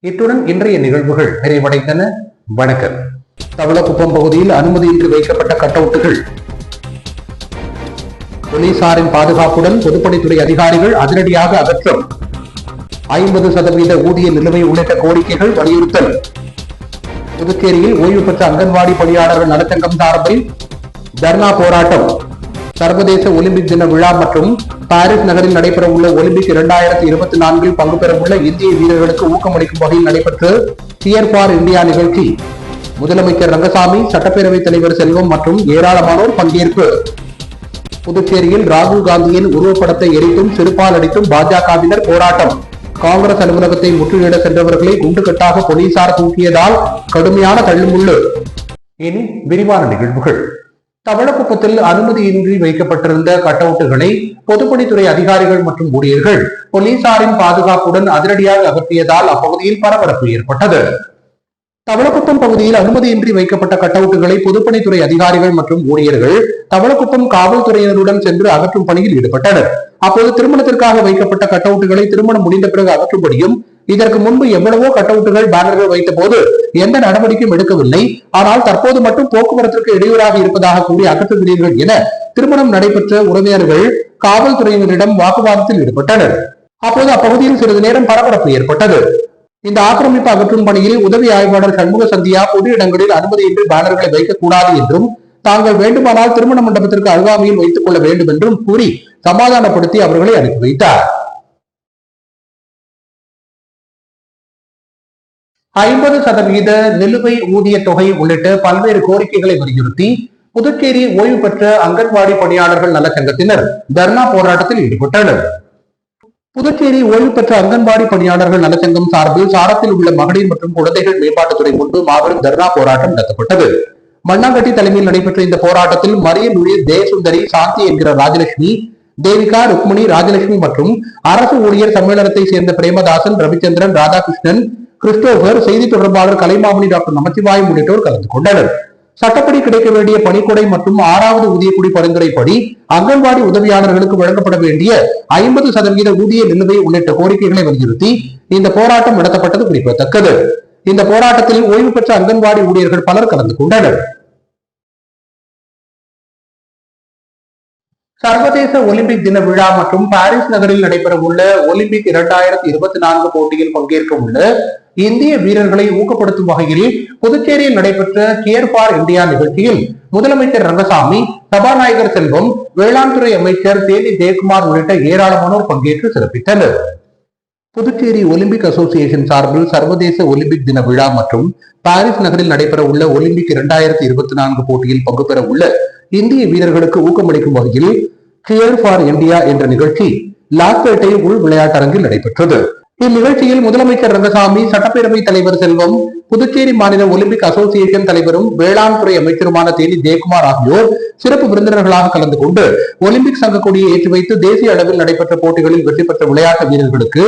இத்துடன் இன்றைய நிகழ்வுகள் நிறைவடைந்தன. வணக்கம். தவளக்குப்பம் பகுதியில் அனுமதியின்றி வைக்கப்பட்ட கட்டவுட்டுகள். போலீசாரின் பாதுகாப்புடன் பொதுப்பணித்துறை அதிகாரிகள் அதிரடியாக அகற்றம். 50% ஊதிய நிலுவை உள்ளிட்ட கோரிக்கைகள் வலியுறுத்தல். புதுச்சேரியில் ஓய்வு பெற்ற அங்கன்வாடி பணியாளர்கள் நலச்சங்கம் சார்பில் தர்ணா போராட்டம். சர்வதேச ஒலிம்பிக் தின விழா மற்றும் பாரிஸ் நகரில் நடைபெற உள்ள ஒலிம்பிக் 2024 பங்கு பெற உள்ள இந்திய வீரர்களுக்கு ஊக்கமளிக்கும் வகையில் நடைபெற்ற சியர் ஃபார் இந்தியா நிகழ்ச்சி. முதலமைச்சர் ரங்கசாமி, சட்டப்பேரவைத் தலைவர் செல்வம் மற்றும் ஏராளமானோர் பங்கேற்பு. புதுச்சேரியில் ராகுல் காந்தியின் உருவப்படத்தை எரித்தும் செருப்பால் அடித்தும் பாஜகவினர் போராட்டம். காங்கிரஸ் அலுவலகத்தை முற்றுகையிட சென்றவர்களை குண்டுகட்டாக போலீசார் தூக்கியதால் கடுமையான தள்ளுமுள்ளு. இனி விரிவான நிகழ்வுகள். தவளக்குப்பத்தில் அனுமதியின்றி வைக்கப்பட்டிருந்த கட்டவுட்டுகளை பொதுப்பணித்துறை அதிகாரிகள் மற்றும் ஊழியர்கள் போலீசாரின் பாதுகாப்புடன் அதிரடியாக அகற்றியதால் அப்பகுதியில் பரபரப்பு ஏற்பட்டது. தவளக்குப்பம் பகுதியில் அனுமதியின்றி வைக்கப்பட்ட கட்டவுட்டுகளை பொதுப்பணித்துறை அதிகாரிகள் மற்றும் ஊழியர்கள் தவளக்குப்பம் காவல்துறையினருடன் சென்று அகற்றும் பணியில் ஈடுபட்டனர். அப்போது திருமணத்திற்காக வைக்கப்பட்ட கட்டவுட்டுகளை திருமணம் முடிந்த பிறகு அகற்றும்படியும், இதற்கு முன்பு எவ்வளவோ கட்டவுட்டுகள் பேனர்கள் வைத்த போது எந்த நடவடிக்கையும் எடுக்கவில்லை, ஆனால் தற்போது மட்டும் போக்குவரத்திற்கு இடையூறாக இருப்பதாக கூறி அகற்றுகிறீர்கள் என திருமணம் நடைபெற்ற உறவினர்கள் காவல்துறையினரிடம் வாக்குவாதத்தில் ஈடுபட்டனர். அப்போது அப்பகுதியில் சிறிது நேரம் பரபரப்பு ஏற்பட்டது. இந்த ஆக்கிரமிப்பு அகற்றும் பணியில் உதவி ஆய்வாளர் சண்முக சந்தியா பொது இடங்களில் அனுமதியின்றி பேனர்களை வைக்கக்கூடாது என்றும், தாங்கள் வேண்டுமானால் திருமண மண்டபத்திற்கு அருகாமையில் வைத்துக் கொள்ள வேண்டும் என்றும் கூறி சமாதானப்படுத்தி அவர்களை அனுப்பி வைத்தார். 50% நிலுவை ஊதிய தொகை உள்ளிட்ட பல்வேறு கோரிக்கைகளை வலியுறுத்தி புதுச்சேரி ஓய்வு பெற்ற அங்கன்வாடி பணியாளர்கள் நலச்சங்கத்தினர் தர்ணா போராட்டத்தில் ஈடுபட்டனர். புதுச்சேரி ஓய்வு பெற்ற அங்கன்வாடி பணியாளர்கள் நலச்சங்கம் சார்பில் சாரத்தில் உள்ள மகளிர் மற்றும் குழந்தைகள் மேம்பாட்டுத்துறை முன்பு மாபெரும் தர்ணா போராட்டம் நடத்தப்பட்டது. மண்ணாங்கட்டி தலைமையில் நடைபெற்ற இந்த போராட்டத்தில் மரியன் உயிர் ஜெயசுந்தரி, சாந்தி என்கிற ராஜலட்சுமி, தேவிகா, ருக்மணி, ராஜலட்சுமி மற்றும் அரசு ஊழியர் சம்மேளனத்தை சேர்ந்த பிரேமதாசன், ரவிச்சந்திரன், ராதாகிருஷ்ணன், கிறிஸ்டோபர், செய்தி தொடர்பாளர் கலைமாமணி, டாக்டர் நமச்சிவாயம் உள்ளிட்டோர் கலந்து கொண்டனர். சட்டப்படி கிடைக்க வேண்டிய பணிக்கொடை மற்றும் 6வது ஊதியக்குடி பரிந்துரைப்படி அங்கன்வாடி உதவியாளர்களுக்கு வழங்கப்பட வேண்டிய 50% ஊதிய நிலுவை உள்ளிட்ட கோரிக்கைகளை வலியுறுத்தி இந்த போராட்டம் நடத்தப்பட்டது குறிப்பிடத்தக்கது. இந்த போராட்டத்தில் ஓய்வு பெற்ற அங்கன்வாடி ஊழியர்கள் பலர் கலந்து கொண்டனர். சர்வதேச ஒலிம்பிக் தின விழா மற்றும் பாரிஸ் நகரில் நடைபெற உள்ள ஒலிம்பிக் 2024 போட்டியில் பங்கேற்க உள்ள இந்திய வீரர்களை ஊக்கப்படுத்தும் வகையில் புதுச்சேரியில் நடைபெற்ற கேர் ஃபார் இந்தியா நிகழ்ச்சியில் முதலமைச்சர் ரங்கசாமி, சபாநாயகர் செல்வம், வேளாண் துறை அமைச்சர் தேனி ஜெயக்குமார் உள்ளிட்ட ஏராளமானோர் பங்கேற்று சிறப்பித்தனர். புதுச்சேரி ஒலிம்பிக் அசோசியேஷன் சார்பில் சர்வதேச ஒலிம்பிக் தின விழா மற்றும் பாரிஸ் நகரில் நடைபெற உள்ள ஒலிம்பிக் 2024 போட்டியில் பங்கு பெற உள்ள இந்திய வீரர்களுக்கு ஊக்கமளிக்கும் வகையில் சியர் ஃபார் இந்தியா என்ற நிகழ்ச்சி லாஸ்பேட்டை உள் விளையாட்டரங்கில் நடைபெற்றது. இந்நிகழ்ச்சியில் முதலமைச்சர் ரங்கசாமி, சட்டப்பேரவைத் தலைவர் செல்வம், புதுச்சேரி மாநில ஒலிம்பிக் அசோசியேஷன் தலைவரும் வேளாண் துறை அமைச்சருமான தேனி ஜெயக்குமார் ஆகியோர் சிறப்பு விருந்தினர்களாக கலந்து கொண்டு ஒலிம்பிக் சங்க கொடியை ஏற்றி வைத்து தேசிய அளவில் நடைபெற்ற போட்டிகளில் வெற்றி பெற்ற விளையாட்டு வீரர்களுக்கு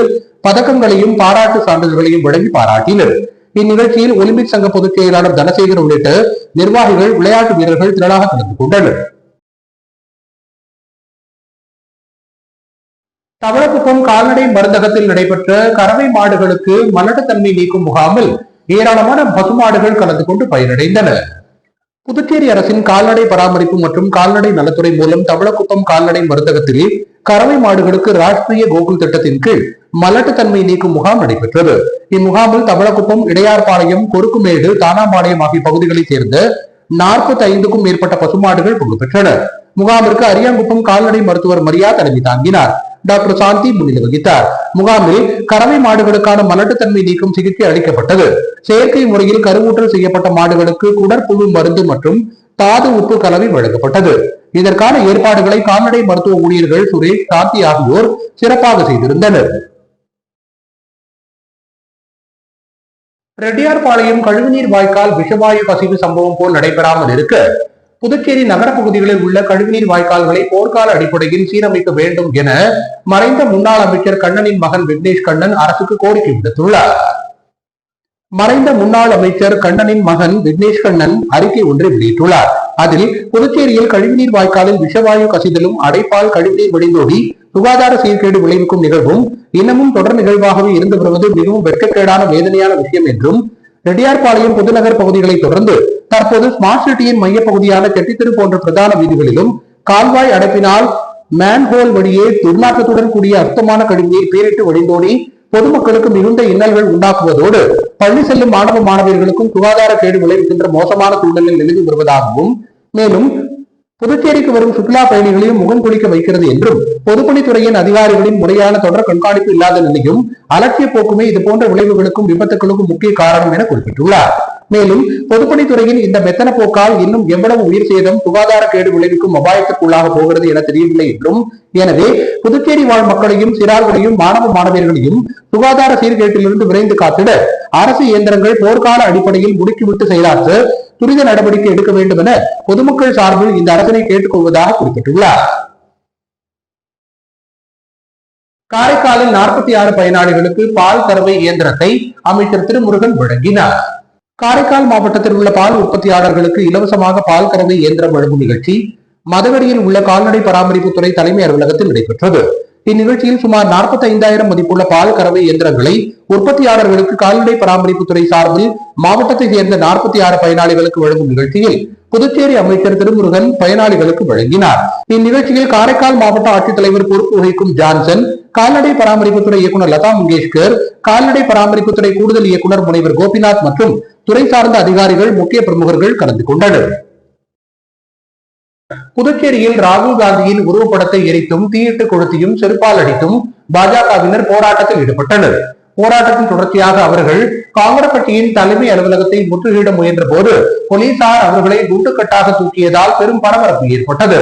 பதக்கங்களையும் பாராட்டு சான்றிதழ்களையும் வழங்கி பாராட்டினர். இந்நிகழ்ச்சியில் ஒலிம்பிக் சங்க பொதுச் செயலாளர் தனசேகர் உள்ளிட்ட நிர்வாகிகள், விளையாட்டு வீரர்கள் திரளாக கலந்து கொண்டனர். தவளக்குப்பம் கால்நடை மருந்தகத்தில் நடைபெற்ற கறவை மாடுகளுக்கு மலட்டுத்தன்மை நீக்கும் முகாமில் ஏராளமான பசுமாடுகள் கலந்து கொண்டு பயனடைந்தன. புதுச்சேரி அரசின் கால்நடை பராமரிப்பு மற்றும் கால்நடை நலத்துறை மூலம் தவளக்குப்பம் கால்நடை மருந்தகத்தில் கறவை மாடுகளுக்கு ராஷ்டிரிய கோகுல் திட்டத்தின் கீழ் மலட்டுத்தன்மை நீக்கும் முகாம் நடைபெற்றது. இம்முகாமில் தவளக்குப்பம், இடையார்பாளையம், கொருக்குமேடு, தானாம்பாளையம் ஆகிய பகுதிகளைச் சேர்ந்த 45க்கும் மேற்பட்ட பசுமாடுகள் பங்கு பெற்றன. முகாமிற்கு அரியாங்குப்பம் கால்நடை மருத்துவர் மரியா தலைமை தாங்கினார். டாக்டர் சாந்தி முன்னிலை வகித்தார். முகாமில் கறவை மாடுகளுக்கான மலட்டுத்தன்மை நீக்கும் சிகிச்சை அளிக்கப்பட்டது. செயற்கை முறையில் கருவூட்டல் செய்யப்பட்ட மாடுகளுக்கு குடற்புழு மருந்து மற்றும் தாது உப்பு கலவை வழங்கப்பட்டது. இதற்கான ஏற்பாடுகளை கால்நடை மருத்துவ ஊழியர்கள் சுரேஷ், சாந்தி ஆகியோர் சிறப்பாக செய்திருந்தனர். ரெட்டியார்பாளையம் கழிவுநீர் வாய்க்கால் விஷவாயு கசிவு சம்பவம் போல் நடைபெறாமல் இருக்க புதுச்சேரி நகர பகுதிகளில் உள்ள கழிவுநீர் வாய்க்கால்களை போர்க்கால அடிப்படையில் சீரமைக்க வேண்டும் என மறைந்த முன்னாள் அமைச்சர் கண்ணனின் மகன் விக்னேஷ் கண்ணன் அரசுக்கு கோரிக்கை விடுத்துள்ளார். மறைந்த முன்னாள் அமைச்சர் கண்ணனின் மகன் விக்னேஷ் கண்ணன் அறிக்கை ஒன்றை வெளியிட்டுள்ளார். அதில் புதுச்சேரியில் கழிவுநீர் வாய்க்காலில் விஷவாயு கசிதலும் அடைப்பால் கழிவுநீர் வடிந்தோடி சுகாதார சீர்கேடு விளைவிக்கும் நிகழ்வும் இன்னமும் தொடர் நிகழ்வாகவே இருந்து வருவது மிகவும் வெட்கக்கேடான வேதனையான விஷயம் என்றும், ரெட்டியார்பாளையம் புதுநகர் பகுதிகளை தொடர்ந்து தற்போது ஸ்மார்ட் சிட்டியின் மையப்பகுதியான செட்டித்தெரு போன்ற பிரதான வீதிகளிலும் கால்வாய் அடைப்பினால் மேன்ஹோல் வழியே துர்நாற்றத்துடன் கூடிய அர்த்தமான கழிவுநீர் பீரிட்டு வழிந்தோடி பொதுமக்களுக்கு மிகுந்த இன்னல்கள் உண்டாக்குவதோடு பள்ளி செல்லும் மாணவ மாணவியர்களுக்கும் சுகாதார கேடு விளைவிக்கின்ற மோசமான சூழ்நிலையில் நிலவி வருவதாகவும், மேலும் புதுச்சேரிக்கு வரும் சுற்றுலா பயணிகளையும் முகம் குளிக்க வைக்கிறது என்றும், பொதுப்பணித்துறையின் அதிகாரிகளின் முறையான தொடர் கண்காணிப்பு இல்லாத நிலையும் அலட்சிய போக்குமே இதுபோன்ற விளைவுகளுக்கும் விபத்துகளுக்கும் முக்கிய காரணம் என குறிப்பிட்டுள்ளார். மேலும் பொதுப்பணித்துறையின் இந்த மெத்தன போக்கால் இன்னும் எவ்வளவு உயிர் சேதம் சுகாதார கேடு விளைவிக்கும் அபாயத்திற்குள்ளாக போகிறது என தெரியவில்லை என்றும், எனவே புதுச்சேரி வாழ் மக்களையும் சிறார்களையும் மாணவ மாணவியர்களையும் சுகாதார சீர்கேட்டிலிருந்து விரைந்து காத்திட அரசு இயந்திரங்கள் போர்க்கால அடிப்படையில் முடுக்கிவிட்டு செயலாற்ற துரித நடவடிக்கை எடுக்க வேண்டும் என பொதுமக்கள் சார்பில் இந்த அரசினை கேட்டுக்கொள்வதாக குறிப்பிட்டுள்ளார். காரைக்காலில் 46 பயனாளிகளுக்கு பால் கறவை இயந்திரத்தை அமைச்சர் திருமுருகன் வழங்கினார். காரைக்கால் மாவட்டத்தில் உள்ள பால் உற்பத்தியாளர்களுக்கு இலவசமாக பால் கறவை இயந்திரம் வழங்கும் நிகழ்ச்சி மதகடியில் உள்ள கால்நடை பராமரிப்புத்துறை தலைமை அலுவலகத்தில் நடைபெற்றது. இந்நிகழ்ச்சியில் சுமார் 45,000 மதிப்புள்ள பால் கறவை இயந்திரங்களை உற்பத்தியாளர்களுக்கு கால்நடை பராமரிப்புத்துறை சார்பில் மாவட்டத்தை சேர்ந்த 46 பயனாளிகளுக்கு வழங்கும் நிகழ்ச்சியில் புதுச்சேரி அமைச்சர் திருமுருகன் பயனாளிகளுக்கு வழங்கினார். இந்நிகழ்ச்சியில் காரைக்கால் மாவட்ட ஆட்சித்தலைவர் பொறுப்பு வகிக்கும் ஜான்சன், கால்நடை பராமரிப்புத்துறை இயக்குநர் லதா மங்கேஷ்கர், கால்நடை பராமரிப்புத்துறை கூடுதல் இயக்குநர் முனைவர் கோபிநாத் மற்றும் துறை சார்ந்த அதிகாரிகள், முக்கிய பிரமுகர்கள் கலந்து கொண்டனர். புதுச்சேரியில் ராகுல் காந்தியின் உருவப்படத்தை எரித்தும் தீயிட்டு கொளுத்தியும் செருப்பால் அடித்தும் பாஜகவினர் போராட்டத்தில் ஈடுபட்டனர். போராட்டத்தின் தொடர்ச்சியாக அவர்கள் காங்கிரஸ் கட்சியின் தலைமை அலுவலகத்தை முற்றுகையிட முயன்ற போது போலீசார் அவர்களை குண்டுக்கட்டாக தூக்கியதால் பெரும் பரபரப்பு ஏற்பட்டது.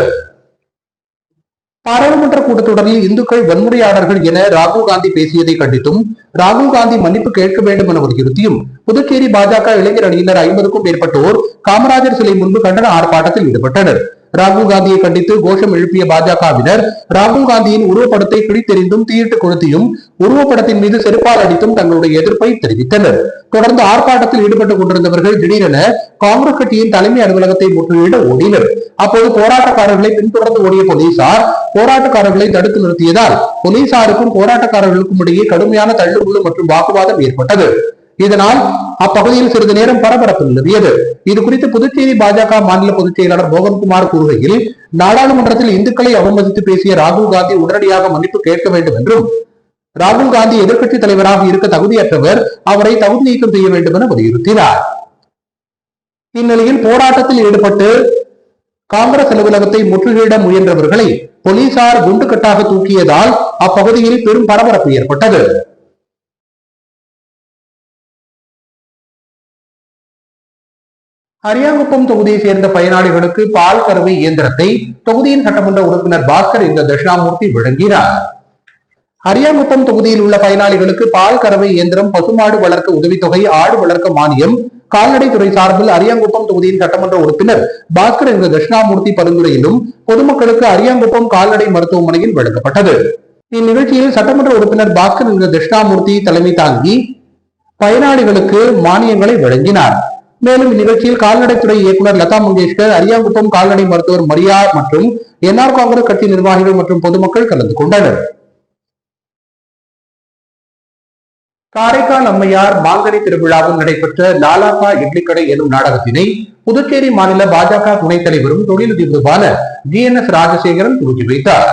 பாராளுமன்ற கூட்டத்தொடரில் இந்துக்கள் வன்முறையாளர்கள் என ராகுல் காந்தி பேசியதை கண்டித்தும், ராகுல் காந்தி மன்னிப்பு கேட்க வேண்டும் என வலியுறுத்தியும் புதுச்சேரி பாஜக இளைஞர் அணியினர் 50க்கும் மேற்பட்டோர் காமராஜர் சிலை முன்பு கண்டன ஆர்ப்பாட்டத்தில் ஈடுபட்டனர். ராகுல் காந்தியை கண்டித்து கோஷம் எழுப்பிய பாஜகவினர் ராகுல் காந்தியின் உருவப்படத்தை கிழித்தெறிந்தும் தீயிட்டு கொளுத்தியும் உருவப்படத்தின் மீது செருப்பால் அடித்தும் தங்களுடைய எதிர்ப்பை தெரிவித்தனர். தொடர்ந்து ஆர்ப்பாட்டத்தில் ஈடுபட்டுக் கொண்டிருந்தவர்கள் திடீரென காங்கிரஸ் கட்சியின் தலைமை அலுவலகத்தை முற்றுகையிட ஓடினர். அப்போது போராட்டக்காரர்களை பின்தொடர்ந்து ஓடிய போலீசார் போராட்டக்காரர்களை தடுத்து நிறுத்தியதால் போலீசாருக்கும் போராட்டக்காரர்களுக்கும் இடையே கடுமையான தள்ளுமுள்ளு மற்றும் வாக்குவாதம் ஏற்பட்டது. இதனால் அப்பகுதியில் சிறிது நேரம் பரபரப்பு நிலவியது. இது குறித்து புதுச்சேரி பாஜக மாநில பொதுச் செயலாளர் மோகன்குமார் கூறுகையில், நாடாளுமன்றத்தில் இந்துக்களை அவமதித்து பேசிய ராகுல் காந்தி உடனடியாக மன்னிப்பு கேட்க வேண்டும் என்றும், ராகுல் காந்தி எதிர்க்கட்சி தலைவராக இருக்க தகுதியற்றவர், அவரை தகுதி நீக்கம் செய்ய வேண்டும் என வலியுறுத்தினார். இந்நிலையில் போராட்டத்தில் ஈடுபட்டு காங்கிரஸ் அலுவலகத்தை முற்றுகையிட முயன்றவர்களை போலீசார் குண்டுக்கட்டாக தூக்கியதால் அப்பகுதியில் பெரும் பரபரப்பு ஏற்பட்டது. அரியாங்குப்பம் தொகுதியை சேர்ந்த பயனாளிகளுக்கு பால் கறவை இயந்திரத்தை தொகுதியின் சட்டமன்ற உறுப்பினர் பாஸ்கர் இந்த தட்சிணாமூர்த்தி வழங்கினார். அரியாங்குப்பம் தொகுதியில் உள்ள பயனாளிகளுக்கு பால் கறவை இயந்திரம், பசுமாடு வளர்க்க உதவித்தொகை, ஆடு வளர்க்க மானியம் கால்நடை துறை சார்பில் அரியாங்குப்பம் தொகுதியின் சட்டமன்ற உறுப்பினர் பாஸ்கர் என்ற தட்சிணாமூர்த்தி பரிந்துரையிலும் பொதுமக்களுக்கு அரியாங்குப்பம் கால்நடை மருத்துவமனையில் வழங்கப்பட்டது. இந்நிகழ்ச்சியில் சட்டமன்ற உறுப்பினர் பாஸ்கர் என்ற தட்சிணாமூர்த்தி தலைமை தாங்கி பயனாளிகளுக்கு மானியங்களை வழங்கினார். மேலும் இந்நிகழ்ச்சியில் கால்நடைத்துறை இயக்குநர் லதா மங்கேஷ்கர், அரியாங்குப்பம் கால்நடை மருத்துவர் மரியா மற்றும் என்ஆர் காங்கிரஸ் கட்சி நிர்வாகிகள் மற்றும் பொதுமக்கள் கலந்து கொண்டனர். காரைக்கால் அம்மையார் மாங்கனி திருவிழாவில் நடைபெற்ற லாலாக்கா இட்லிக்கடை எனும் நாடகத்தினை புதுச்சேரி மாநில பாஜக துணைத் தலைவரும் தொழிலதிபருமான GNS ராஜசேகரன் துவக்கி வைத்தார்.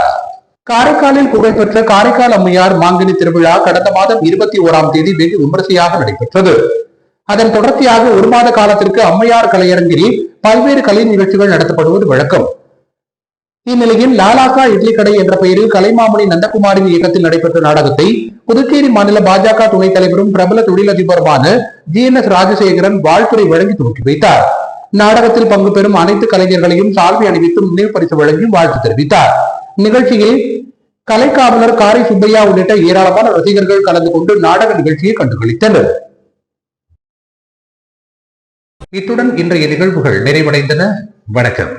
காரைக்காலில் புகழ்பெற்ற காரைக்கால் அம்மையார் மாங்கனி திருவிழா கடந்த மாதம் 21ஆம் தேதி வெகு விமரிசையாக நடைபெற்றது. அதன் தொடர்ச்சியாக ஒரு மாத காலத்திற்கு அம்மையார் கலையரங்கில் பல்வேறு கலை நிகழ்ச்சிகள் நடத்தப்படுவது வழக்கம். இந்நிலையில் லாலாக்கா இட்லி கடை என்ற பெயரில் கலைமாமணி நந்தகுமாரின் இயக்கத்தில் நடைபெற்ற நாடகத்தை புதுச்சேரி மாநில பாஜக துணைத் தலைவரும் பிரபல தொழிலதிபருமான GNS ராஜசேகரன் வாழ்த்துறை வழங்கி துவக்கி வைத்தார். நாடகத்தில் பங்கு பெறும் அனைத்து கலைஞர்களையும் சால்வை அணிவித்து நினைவு பரிசு வழங்கி வாழ்த்து தெரிவித்தார். நிகழ்ச்சியில் கலைக்காவலர் காரை சுப்பையா உள்ளிட்ட ஏராளமான ரசிகர்கள் கலந்து கொண்டு நாடக நிகழ்ச்சியை கண்டுகளித்தனர். இத்துடன் இன்றைய நிகழ்வுகள் நிறைவடைந்தன. வணக்கம்.